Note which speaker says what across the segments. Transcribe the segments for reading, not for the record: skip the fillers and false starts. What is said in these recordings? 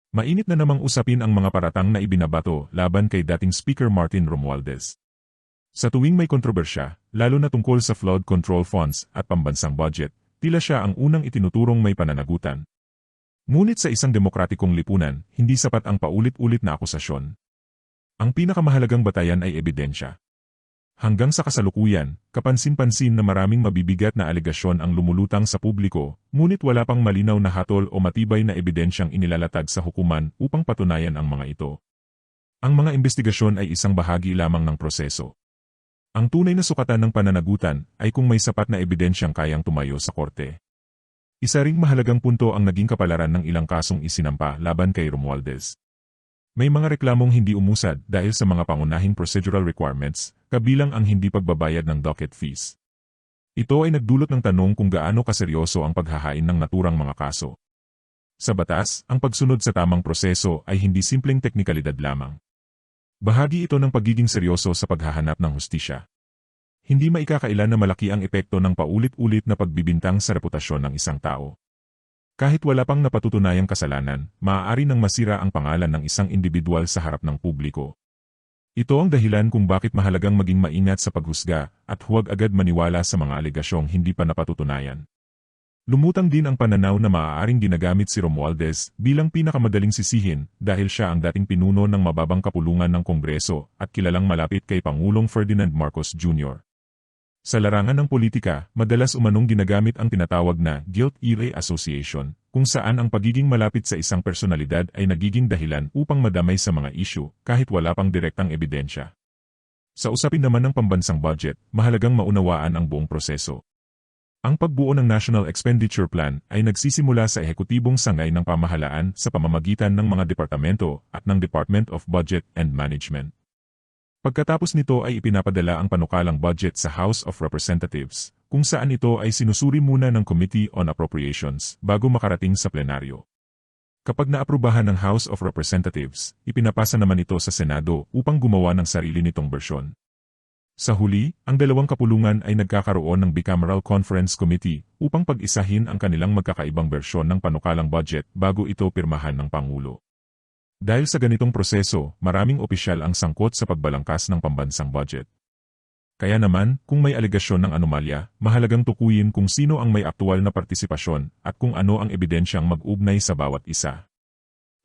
Speaker 1: Mainit na namang usapin ang mga paratang na ibinabato laban kay dating Speaker Martin Romualdez. Sa tuwing may kontrobersya, lalo na tungkol sa flood control funds at pambansang budget, tila siya ang unang itinuturong may pananagutan. Ngunit sa isang demokratikong lipunan, hindi sapat ang paulit-ulit na akusasyon. Ang pinakamahalagang batayan ay ebidensya. Hanggang sa kasalukuyan, kapansin-pansin na maraming mabibigat na alegasyon ang lumulutang sa publiko, ngunit wala pang malinaw na hatol o matibay na ebidensyang inilalatag sa hukuman upang patunayan ang mga ito. Ang mga investigasyon ay isang bahagi lamang ng proseso. Ang tunay na sukatan ng pananagutan ay kung may sapat na ebidensyang kayang tumayo sa korte. Isa ring mahalagang punto ang naging kapalaran ng ilang kasong isinampa laban kay Romualdez. May mga reklamong hindi umusad dahil sa mga pangunahing procedural requirements, kabilang ang hindi pagbabayad ng docket fees. Ito ay nagdulot ng tanong kung gaano kaseryoso ang paghahain ng naturang mga kaso. Sa batas, ang pagsunod sa tamang proseso ay hindi simpleng teknikalidad lamang. Bahagi ito ng pagiging seryoso sa paghahanap ng hustisya. Hindi maikakailan na malaki ang epekto ng paulit-ulit na pagbibintang sa reputasyon ng isang tao. Kahit wala pang napatutunayang kasalanan, maaari nang masira ang pangalan ng isang individual sa harap ng publiko. Ito ang dahilan kung bakit mahalagang maging maingat sa paghusga at huwag agad maniwala sa mga alegasyong hindi pa napatutunayan. Lumutang din ang pananaw na maaaring ginagamit si Romualdez bilang pinakamadaling sisihin dahil siya ang dating pinuno ng mababang kapulungan ng Kongreso at kilalang malapit kay Pangulong Ferdinand Marcos Jr. Sa larangan ng politika, madalas umanong ginagamit ang tinatawag na guilt-ire association, kung saan ang pagiging malapit sa isang personalidad ay nagiging dahilan upang madamay sa mga issue kahit wala pang direktang ebidensya. Sa usapin naman ng pambansang budget, mahalagang maunawaan ang buong proseso. Ang pagbuo ng National Expenditure Plan ay nagsisimula sa ehekutibong sangay ng pamahalaan sa pamamagitan ng mga departamento at ng Department of Budget and Management. Pagkatapos nito ay ipinapadala ang panukalang budget sa House of Representatives, kung saan ito ay sinusuri muna ng Committee on Appropriations bago makarating sa plenaryo. Kapag naaprubahan ng House of Representatives, ipinapasa naman ito sa Senado upang gumawa ng sarili nitong bersyon. Sa huli, ang dalawang kapulungan ay nagkakaroon ng Bicameral Conference Committee upang pag-isahin ang kanilang magkakaibang bersyon ng panukalang budget bago ito pirmahan ng Pangulo. Dahil sa ganitong proseso, maraming opisyal ang sangkot sa pagbalangkas ng pambansang budget. Kaya naman, kung may alegasyon ng anomalya, mahalagang tukuyin kung sino ang may aktual na partisipasyon at kung ano ang ebidensyang mag-ugnay sa bawat isa.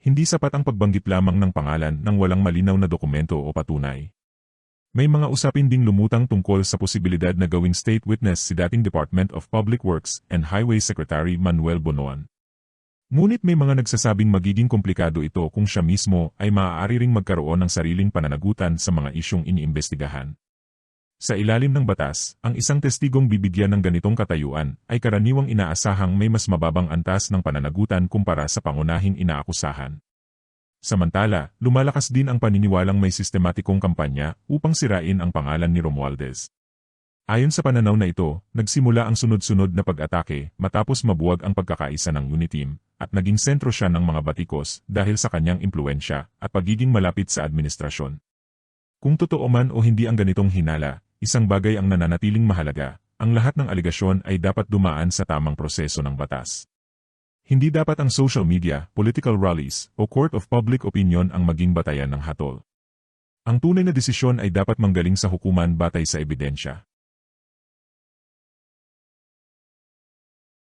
Speaker 1: Hindi sapat ang pagbanggit lamang ng pangalan nang walang malinaw na dokumento o patunay. May mga usapin ding lumutang tungkol sa posibilidad na gawing state witness si dating Department of Public Works and Highway Secretary Manuel Bonoan. Ngunit may mga nagsasabing magiging komplikado ito kung siya mismo ay maaari ring magkaroon ng sariling pananagutan sa mga isyong iniimbestigahan. Sa ilalim ng batas, ang isang testigong bibigyan ng ganitong katayuan ay karaniwang inaasahang may mas mababang antas ng pananagutan kumpara sa pangunahing inaakusahan. Samantala, lumalakas din ang paniniwalang may sistematikong kampanya upang sirain ang pangalan ni Romualdez. Ayon sa pananaw na ito, nagsimula ang sunod-sunod na pag-atake matapos mabuwag ang pagkakaisa ng Uniteam, at naging sentro siya ng mga batikos dahil sa kanyang impluwensya at pagiging malapit sa administrasyon. Kung totoo man o hindi ang ganitong hinala, isang bagay ang nananatiling mahalaga, ang lahat ng alegasyon ay dapat dumaan sa tamang proseso ng batas. Hindi dapat ang social media, political rallies, o court of public opinion ang maging batayan ng hatol. Ang tunay na desisyon ay dapat manggaling sa hukuman batay sa ebidensya.